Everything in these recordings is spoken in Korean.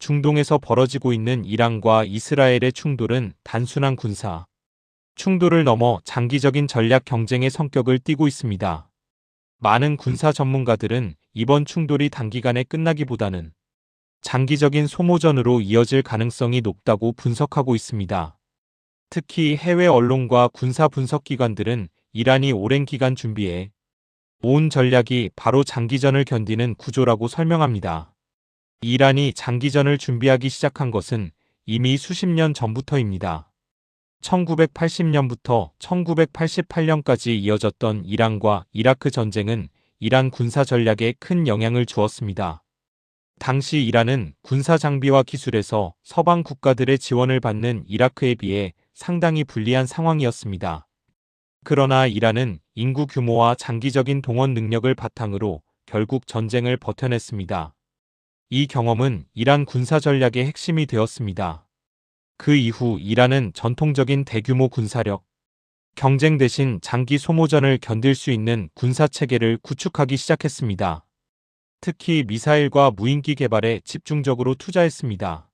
중동에서 벌어지고 있는 이란과 이스라엘의 충돌은 단순한 군사 충돌을 넘어 장기적인 전략 경쟁의 성격을 띠고 있습니다. 많은 군사 전문가들은 이번 충돌이 단기간에 끝나기보다는 장기적인 소모전으로 이어질 가능성이 높다고 분석하고 있습니다. 특히 해외 언론과 군사 분석기관들은 이란이 오랜 기간 준비해 온 전략이 바로 장기전을 견디는 구조라고 설명합니다. 이란이 장기전을 준비하기 시작한 것은 이미 수십 년 전부터입니다. 1980년부터 1988년까지 이어졌던 이란과 이라크 전쟁은 이란 군사 전략에 큰 영향을 주었습니다. 당시 이란은 군사 장비와 기술에서 서방 국가들의 지원을 받는 이라크에 비해 상당히 불리한 상황이었습니다. 그러나 이란은 인구 규모와 장기적인 동원 능력을 바탕으로 결국 전쟁을 버텨냈습니다. 이 경험은 이란 군사 전략의 핵심이 되었습니다. 그 이후 이란은 전통적인 대규모 군사력, 경쟁 대신 장기 소모전을 견딜 수 있는 군사 체계를 구축하기 시작했습니다. 특히 미사일과 무인기 개발에 집중적으로 투자했습니다.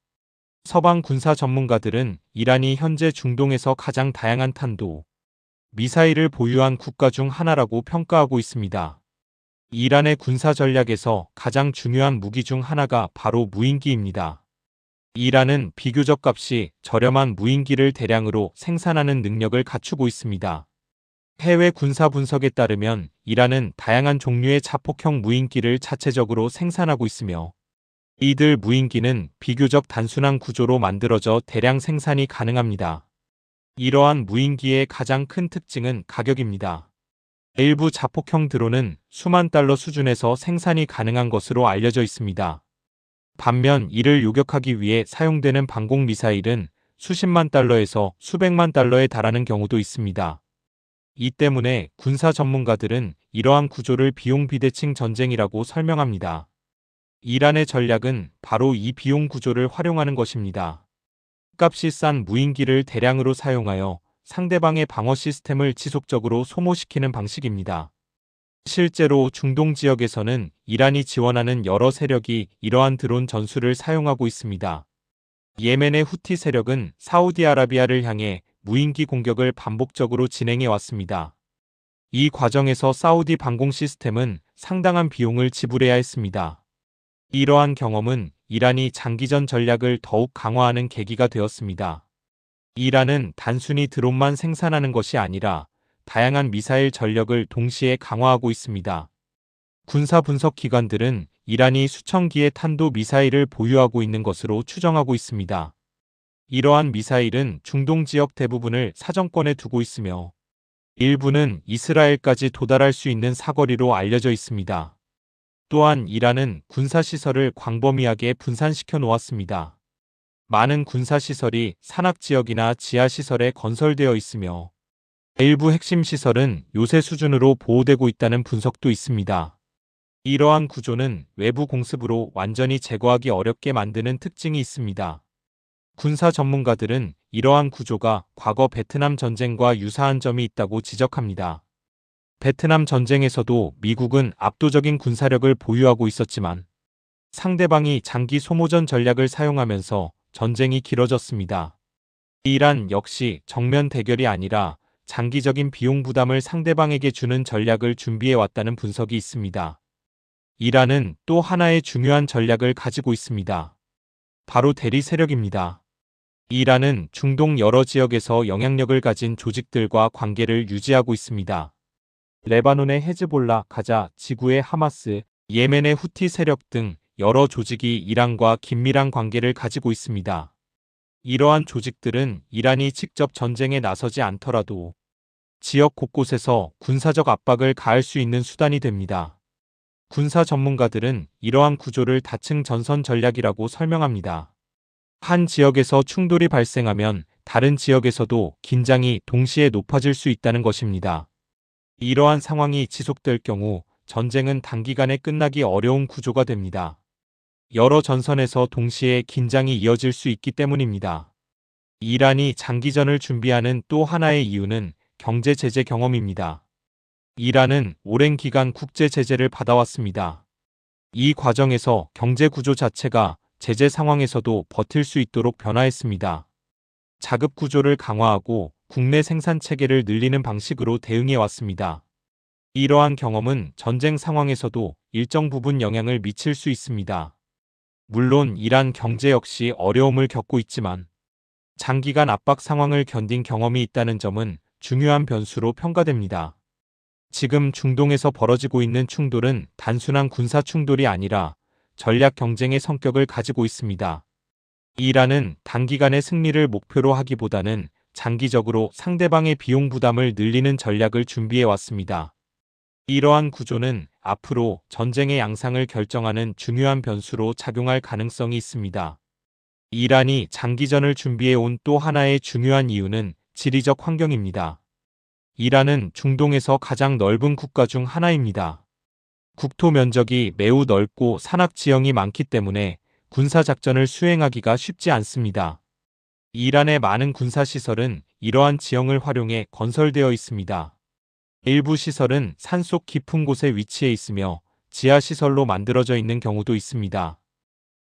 서방 군사 전문가들은 이란이 현재 중동에서 가장 다양한 탄도, 미사일을 보유한 국가 중 하나라고 평가하고 있습니다. 이란의 군사 전략에서 가장 중요한 무기 중 하나가 바로 무인기입니다. 이란은 비교적 값이 저렴한 무인기를 대량으로 생산하는 능력을 갖추고 있습니다. 해외 군사 분석에 따르면 이란은 다양한 종류의 자폭형 무인기를 자체적으로 생산하고 있으며 이들 무인기는 비교적 단순한 구조로 만들어져 대량 생산이 가능합니다. 이러한 무인기의 가장 큰 특징은 가격입니다. 일부 자폭형 드론은 수만 달러 수준에서 생산이 가능한 것으로 알려져 있습니다. 반면 이를 요격하기 위해 사용되는 방공 미사일은 수십만 달러에서 수백만 달러에 달하는 경우도 있습니다. 이 때문에 군사 전문가들은 이러한 구조를 비용 비대칭 전쟁이라고 설명합니다. 이란의 전략은 바로 이 비용 구조를 활용하는 것입니다. 값이 싼 무인기를 대량으로 사용하여 상대방의 방어 시스템을 지속적으로 소모시키는 방식입니다. 실제로 중동 지역에서는 이란이 지원하는 여러 세력이 이러한 드론 전술을 사용하고 있습니다. 예멘의 후티 세력은 사우디아라비아를 향해 무인기 공격을 반복적으로 진행해 왔습니다. 이 과정에서 사우디 방공 시스템은 상당한 비용을 지불해야 했습니다. 이러한 경험은 이란이 장기전 전략을 더욱 강화하는 계기가 되었습니다. 이란은 단순히 드론만 생산하는 것이 아니라 다양한 미사일 전력을 동시에 강화하고 있습니다. 군사 분석 기관들은 이란이 수천 기의 탄도 미사일을 보유하고 있는 것으로 추정하고 있습니다. 이러한 미사일은 중동 지역 대부분을 사정권에 두고 있으며 일부는 이스라엘까지 도달할 수 있는 사거리로 알려져 있습니다. 또한 이란은 군사시설을 광범위하게 분산시켜 놓았습니다. 많은 군사시설이 산악지역이나 지하시설에 건설되어 있으며 일부 핵심 시설은 요새 수준으로 보호되고 있다는 분석도 있습니다. 이러한 구조는 외부 공습으로 완전히 제거하기 어렵게 만드는 특징이 있습니다. 군사 전문가들은 이러한 구조가 과거 베트남 전쟁과 유사한 점이 있다고 지적합니다. 베트남 전쟁에서도 미국은 압도적인 군사력을 보유하고 있었지만 상대방이 장기 소모전 전략을 사용하면서 전쟁이 길어졌습니다. 이란 역시 정면 대결이 아니라 장기적인 비용 부담을 상대방에게 주는 전략을 준비해 왔다는 분석이 있습니다. 이란은 또 하나의 중요한 전략을 가지고 있습니다. 바로 대리 세력입니다. 이란은 중동 여러 지역에서 영향력을 가진 조직들과 관계를 유지하고 있습니다. 레바논의 헤즈볼라, 가자, 지구의 하마스, 예멘의 후티 세력 등 여러 조직이 이란과 긴밀한 관계를 가지고 있습니다. 이러한 조직들은 이란이 직접 전쟁에 나서지 않더라도 지역 곳곳에서 군사적 압박을 가할 수 있는 수단이 됩니다. 군사 전문가들은 이러한 구조를 다층 전선 전략이라고 설명합니다. 한 지역에서 충돌이 발생하면 다른 지역에서도 긴장이 동시에 높아질 수 있다는 것입니다. 이러한 상황이 지속될 경우 전쟁은 단기간에 끝나기 어려운 구조가 됩니다. 여러 전선에서 동시에 긴장이 이어질 수 있기 때문입니다. 이란이 장기전을 준비하는 또 하나의 이유는 경제 제재 경험입니다. 이란은 오랜 기간 국제 제재를 받아왔습니다. 이 과정에서 경제 구조 자체가 제재 상황에서도 버틸 수 있도록 변화했습니다. 자급 구조를 강화하고 국내 생산 체계를 늘리는 방식으로 대응해 왔습니다. 이러한 경험은 전쟁 상황에서도 일정 부분 영향을 미칠 수 있습니다. 물론 이란 경제 역시 어려움을 겪고 있지만 장기간 압박 상황을 견딘 경험이 있다는 점은 중요한 변수로 평가됩니다. 지금 중동에서 벌어지고 있는 충돌은 단순한 군사 충돌이 아니라 전략 경쟁의 성격을 가지고 있습니다. 이란은 단기간의 승리를 목표로 하기보다는 장기적으로 상대방의 비용 부담을 늘리는 전략을 준비해 왔습니다. 이러한 구조는 앞으로 전쟁의 양상을 결정하는 중요한 변수로 작용할 가능성이 있습니다. 이란이 장기전을 준비해 온 또 하나의 중요한 이유는 지리적 환경입니다. 이란은 중동에서 가장 넓은 국가 중 하나입니다. 국토 면적이 매우 넓고 산악 지형이 많기 때문에 군사작전을 수행하기가 쉽지 않습니다. 이란의 많은 군사시설은 이러한 지형을 활용해 건설되어 있습니다. 일부 시설은 산속 깊은 곳에 위치해 있으며 지하시설로 만들어져 있는 경우도 있습니다.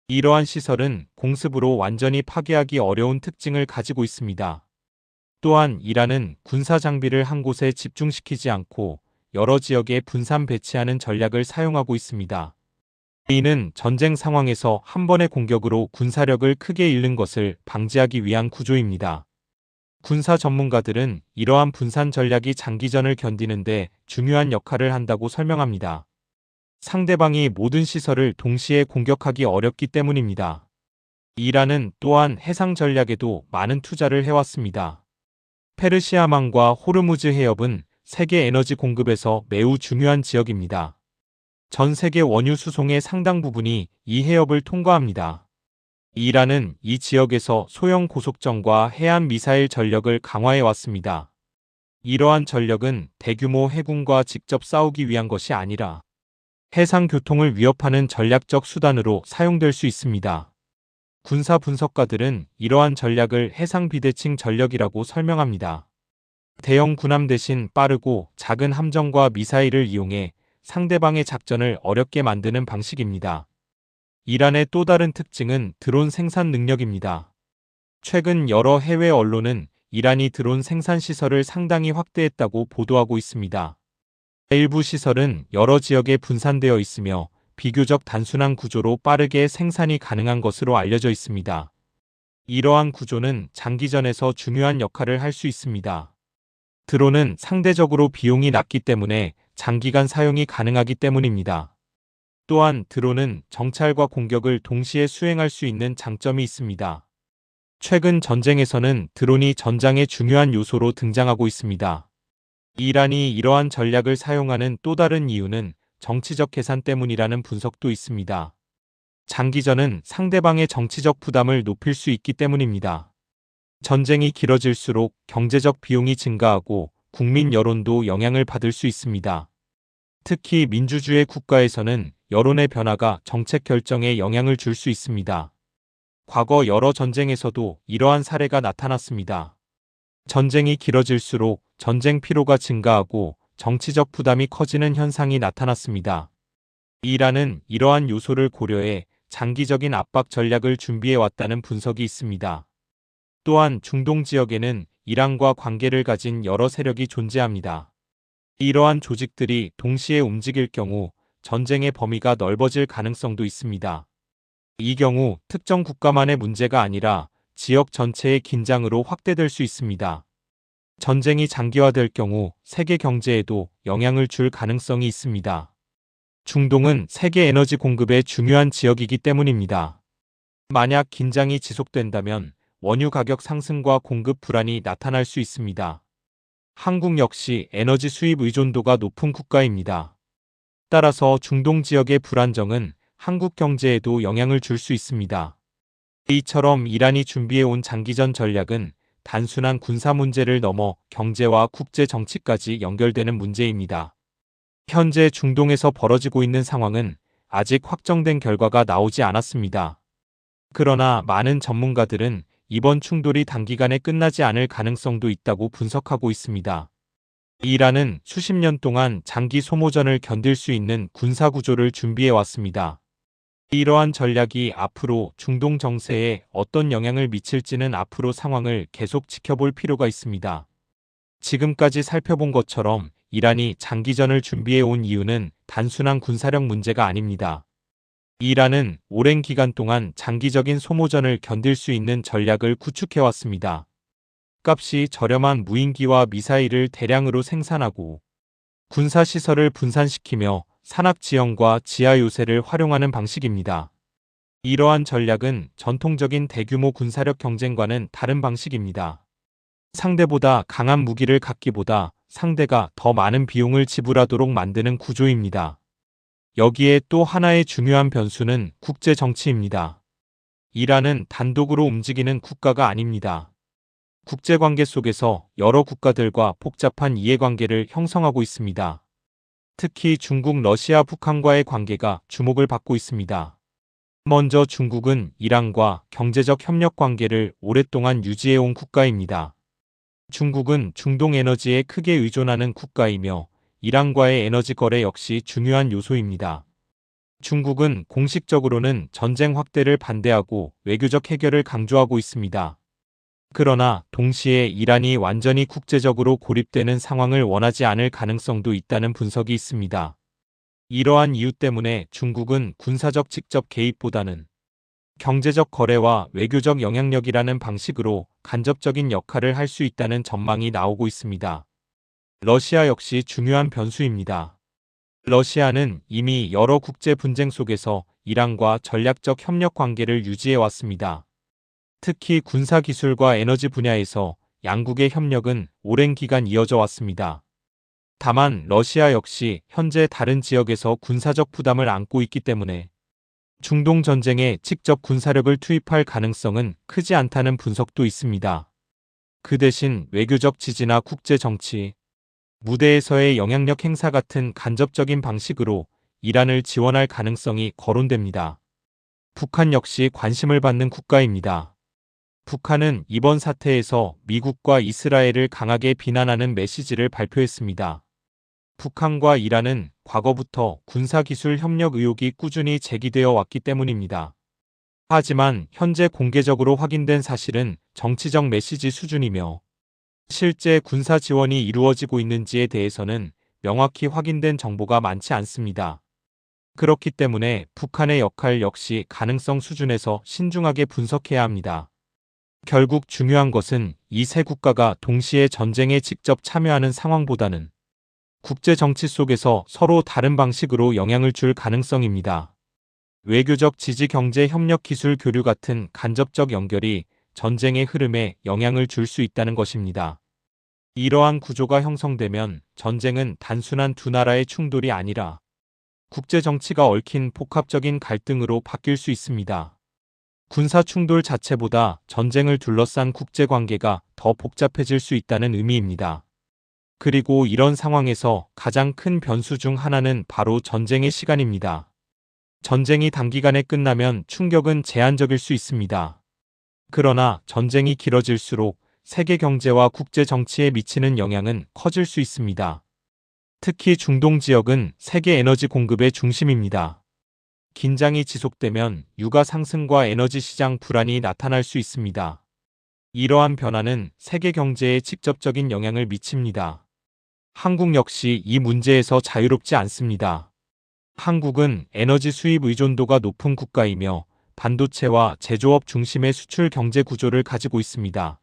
이러한 시설은 공습으로 완전히 파괴하기 어려운 특징을 가지고 있습니다. 또한 이란은 군사 장비를 한 곳에 집중시키지 않고 여러 지역에 분산 배치하는 전략을 사용하고 있습니다. 이는 전쟁 상황에서 한 번의 공격으로 군사력을 크게 잃는 것을 방지하기 위한 구조입니다. 군사 전문가들은 이러한 분산 전략이 장기전을 견디는데 중요한 역할을 한다고 설명합니다. 상대방이 모든 시설을 동시에 공격하기 어렵기 때문입니다. 이란은 또한 해상 전략에도 많은 투자를 해왔습니다. 페르시아만과 호르무즈 해협은 세계 에너지 공급에서 매우 중요한 지역입니다. 전 세계 원유 수송의 상당 부분이 이 해협을 통과합니다. 이란은 이 지역에서 소형 고속정과 해안 미사일 전력을 강화해 왔습니다. 이러한 전력은 대규모 해군과 직접 싸우기 위한 것이 아니라 해상 교통을 위협하는 전략적 수단으로 사용될 수 있습니다. 군사 분석가들은 이러한 전략을 해상 비대칭 전력이라고 설명합니다. 대형 군함 대신 빠르고 작은 함정과 미사일을 이용해 상대방의 작전을 어렵게 만드는 방식입니다. 이란의 또 다른 특징은 드론 생산 능력입니다. 최근 여러 해외 언론은 이란이 드론 생산 시설을 상당히 확대했다고 보도하고 있습니다. 일부 시설은 여러 지역에 분산되어 있으며 비교적 단순한 구조로 빠르게 생산이 가능한 것으로 알려져 있습니다. 이러한 구조는 장기전에서 중요한 역할을 할 수 있습니다. 드론은 상대적으로 비용이 낮기 때문에 장기간 사용이 가능하기 때문입니다. 또한 드론은 정찰과 공격을 동시에 수행할 수 있는 장점이 있습니다. 최근 전쟁에서는 드론이 전장의 중요한 요소로 등장하고 있습니다. 이란이 이러한 전략을 사용하는 또 다른 이유는 정치적 계산 때문이라는 분석도 있습니다. 장기전은 상대방의 정치적 부담을 높일 수 있기 때문입니다. 전쟁이 길어질수록 경제적 비용이 증가하고 국민 여론도 영향을 받을 수 있습니다. 특히 민주주의 국가에서는 여론의 변화가 정책 결정에 영향을 줄 수 있습니다. 과거 여러 전쟁에서도 이러한 사례가 나타났습니다. 전쟁이 길어질수록 전쟁 피로가 증가하고 정치적 부담이 커지는 현상이 나타났습니다. 이란은 이러한 요소를 고려해 장기적인 압박 전략을 준비해 왔다는 분석이 있습니다. 또한 중동 지역에는 이란과 관계를 가진 여러 세력이 존재합니다. 이러한 조직들이 동시에 움직일 경우 전쟁의 범위가 넓어질 가능성도 있습니다. 이 경우 특정 국가만의 문제가 아니라 지역 전체의 긴장으로 확대될 수 있습니다. 전쟁이 장기화될 경우 세계 경제에도 영향을 줄 가능성이 있습니다. 중동은 세계 에너지 공급의 중요한 지역이기 때문입니다. 만약 긴장이 지속된다면 원유 가격 상승과 공급 불안이 나타날 수 있습니다. 한국 역시 에너지 수입 의존도가 높은 국가입니다. 따라서 중동 지역의 불안정은 한국 경제에도 영향을 줄 수 있습니다. 이처럼 이란이 준비해온 장기전 전략은 단순한 군사 문제를 넘어 경제와 국제 정치까지 연결되는 문제입니다. 현재 중동에서 벌어지고 있는 상황은 아직 확정된 결과가 나오지 않았습니다. 그러나 많은 전문가들은 이번 충돌이 단기간에 끝나지 않을 가능성도 있다고 분석하고 있습니다. 이란은 수십 년 동안 장기 소모전을 견딜 수 있는 군사 구조를 준비해 왔습니다. 이러한 전략이 앞으로 중동 정세에 어떤 영향을 미칠지는 앞으로 상황을 계속 지켜볼 필요가 있습니다. 지금까지 살펴본 것처럼 이란이 장기전을 준비해 온 이유는 단순한 군사력 문제가 아닙니다. 이란은 오랜 기간 동안 장기적인 소모전을 견딜 수 있는 전략을 구축해왔습니다. 값이 저렴한 무인기와 미사일을 대량으로 생산하고 군사시설을 분산시키며 산악지형과 지하요새를 활용하는 방식입니다. 이러한 전략은 전통적인 대규모 군사력 경쟁과는 다른 방식입니다. 상대보다 강한 무기를 갖기보다 상대가 더 많은 비용을 지불하도록 만드는 구조입니다. 여기에 또 하나의 중요한 변수는 국제 정치입니다. 이란은 단독으로 움직이는 국가가 아닙니다. 국제관계 속에서 여러 국가들과 복잡한 이해관계를 형성하고 있습니다. 특히 중국, 러시아, 북한과의 관계가 주목을 받고 있습니다. 먼저 중국은 이란과 경제적 협력 관계를 오랫동안 유지해온 국가입니다. 중국은 중동 에너지에 크게 의존하는 국가이며 이란과의 에너지 거래 역시 중요한 요소입니다. 중국은 공식적으로는 전쟁 확대를 반대하고 외교적 해결을 강조하고 있습니다. 그러나 동시에 이란이 완전히 국제적으로 고립되는 상황을 원하지 않을 가능성도 있다는 분석이 있습니다. 이러한 이유 때문에 중국은 군사적 직접 개입보다는 경제적 거래와 외교적 영향력이라는 방식으로 간접적인 역할을 할 수 있다는 전망이 나오고 있습니다. 러시아 역시 중요한 변수입니다. 러시아는 이미 여러 국제 분쟁 속에서 이란과 전략적 협력 관계를 유지해 왔습니다. 특히 군사기술과 에너지 분야에서 양국의 협력은 오랜 기간 이어져 왔습니다. 다만 러시아 역시 현재 다른 지역에서 군사적 부담을 안고 있기 때문에 중동 전쟁에 직접 군사력을 투입할 가능성은 크지 않다는 분석도 있습니다. 그 대신 외교적 지지나 국제 정치, 무대에서의 영향력 행사 같은 간접적인 방식으로 이란을 지원할 가능성이 거론됩니다. 북한 역시 관심을 받는 국가입니다. 북한은 이번 사태에서 미국과 이스라엘을 강하게 비난하는 메시지를 발표했습니다. 북한과 이란은 과거부터 군사기술 협력 의혹이 꾸준히 제기되어 왔기 때문입니다. 하지만 현재 공개적으로 확인된 사실은 정치적 메시지 수준이며 실제 군사 지원이 이루어지고 있는지에 대해서는 명확히 확인된 정보가 많지 않습니다. 그렇기 때문에 북한의 역할 역시 가능성 수준에서 신중하게 분석해야 합니다. 결국 중요한 것은 이 세 국가가 동시에 전쟁에 직접 참여하는 상황보다는 국제 정치 속에서 서로 다른 방식으로 영향을 줄 가능성입니다. 외교적 지지, 경제 협력, 기술 교류 같은 간접적 연결이 전쟁의 흐름에 영향을 줄 수 있다는 것입니다. 이러한 구조가 형성되면 전쟁은 단순한 두 나라의 충돌이 아니라 국제 정치가 얽힌 복합적인 갈등으로 바뀔 수 있습니다. 군사 충돌 자체보다 전쟁을 둘러싼 국제 관계가 더 복잡해질 수 있다는 의미입니다. 그리고 이런 상황에서 가장 큰 변수 중 하나는 바로 전쟁의 시간입니다. 전쟁이 단기간에 끝나면 충격은 제한적일 수 있습니다. 그러나 전쟁이 길어질수록 세계 경제와 국제 정치에 미치는 영향은 커질 수 있습니다. 특히 중동 지역은 세계 에너지 공급의 중심입니다. 긴장이 지속되면 유가 상승과 에너지 시장 불안이 나타날 수 있습니다. 이러한 변화는 세계 경제에 직접적인 영향을 미칩니다. 한국 역시 이 문제에서 자유롭지 않습니다. 한국은 에너지 수입 의존도가 높은 국가이며 반도체와 제조업 중심의 수출 경제 구조를 가지고 있습니다.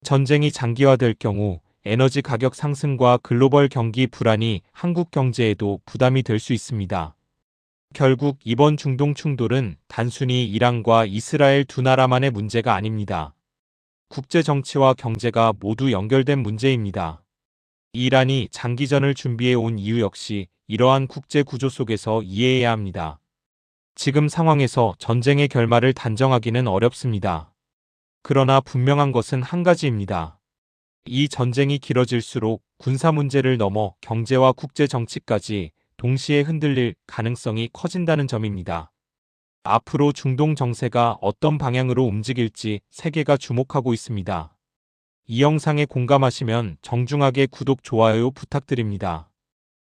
전쟁이 장기화될 경우 에너지 가격 상승과 글로벌 경기 불안이 한국 경제에도 부담이 될 수 있습니다. 결국 이번 중동 충돌은 단순히 이란과 이스라엘 두 나라만의 문제가 아닙니다. 국제 정치와 경제가 모두 연결된 문제입니다. 이란이 장기전을 준비해 온 이유 역시 이러한 국제 구조 속에서 이해해야 합니다. 지금 상황에서 전쟁의 결말을 단정하기는 어렵습니다. 그러나 분명한 것은 한 가지입니다. 이 전쟁이 길어질수록 군사 문제를 넘어 경제와 국제 정치까지 동시에 흔들릴 가능성이 커진다는 점입니다. 앞으로 중동 정세가 어떤 방향으로 움직일지 세계가 주목하고 있습니다. 이 영상에 공감하시면 정중하게 구독, 좋아요 부탁드립니다.